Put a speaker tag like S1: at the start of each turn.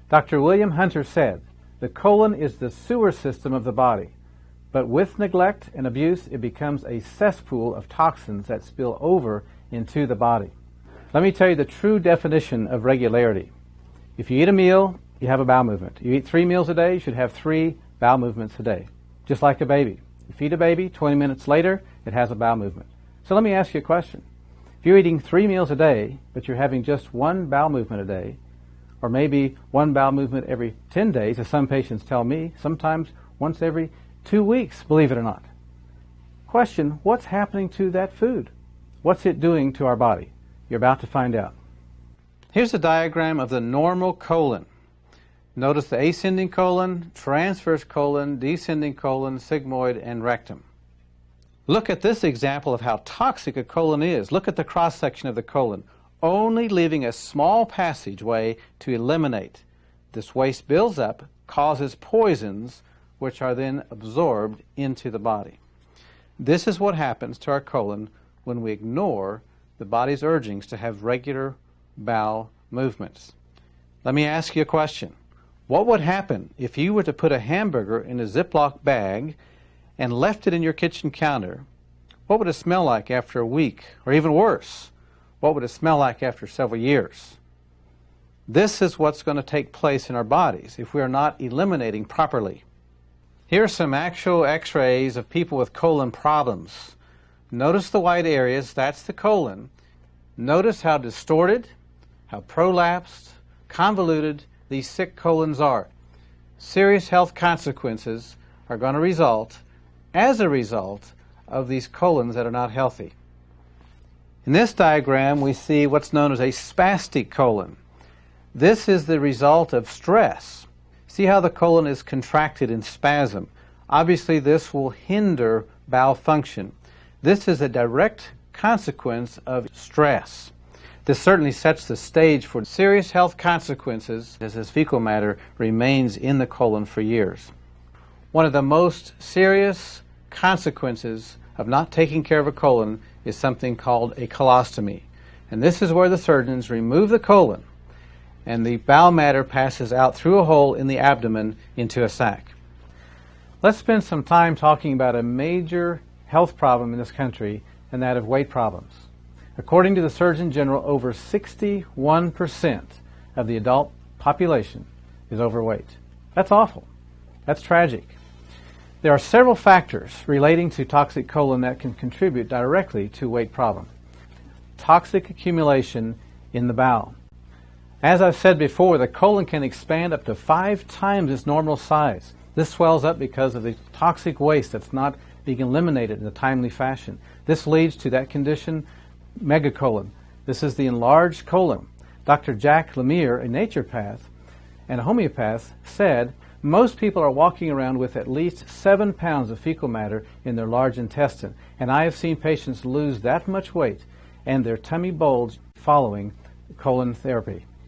S1: Dr. William Hunter said, "The colon is the sewer system of the body, but with neglect and abuse it becomes a cesspool of toxins that spill over into the body." Let me tell you the true definition of regularity. If you eat a meal, you have a bowel movement. You eat 3 meals a day, you should have 3 bowel movements a day. Just like a baby. You feed a baby, 20 minutes later, it has a bowel movement. So let me ask you a question. If you're eating 3 meals a day, but you're having just 1 bowel movement a day, or maybe 1 bowel movement every 10 days, as some patients tell me, sometimes once every 2 weeks, believe it or not. Question, what's happening to that food? What's it doing to our body? You're about to find out. Here's a diagram of the normal colon. Notice the ascending colon, transverse colon, descending colon, sigmoid, and rectum. Look at this example of how toxic a colon is. Look at the cross-section of the colon, only leaving a small passageway to eliminate. This waste builds up, causes poisons, which are then absorbed into the body. This is what happens to our colon when we ignore the body's urgings to have regular bowel movements. Let me ask you a question. What would happen if you were to put a hamburger in a Ziploc bag and left it in your kitchen counter? What would it smell like after a week? Or even worse, what would it smell like after several years? This is what's going to take place in our bodies if we are not eliminating properly. Here are some actual x-rays of people with colon problems. Notice the white areas, that's the colon. Notice how distorted, how prolapsed, convoluted these sick colons are. Serious health consequences are going to result as a result of these colons that are not healthy. In this diagram, we see what's known as a spastic colon. This is the result of stress. See how the colon is contracted in spasm. Obviously, this will hinder bowel function. This is a direct consequence of stress. This certainly sets the stage for serious health consequences as this fecal matter remains in the colon for years. One of the most serious consequences of not taking care of a colon is something called a colostomy. And this is where the surgeons remove the colon and the bowel matter passes out through a hole in the abdomen into a sac. Let's spend some time talking about a major health problem in this country, and that of weight problems. According to the Surgeon General, over 61% of the adult population is overweight. That's awful. That's tragic. There are several factors relating to toxic colon that can contribute directly to weight problem. Toxic accumulation in the bowel. As I've said before, the colon can expand up to 5 times its normal size. This swells up because of the toxic waste that's not being eliminated in a timely fashion. This leads to that condition, megacolon. This is the enlarged colon. Dr. Jack Lemire, a naturopath and a homeopath, said most people are walking around with at least 7 pounds of fecal matter in their large intestine, and I have seen patients lose that much weight and their tummy bulge following colon therapy.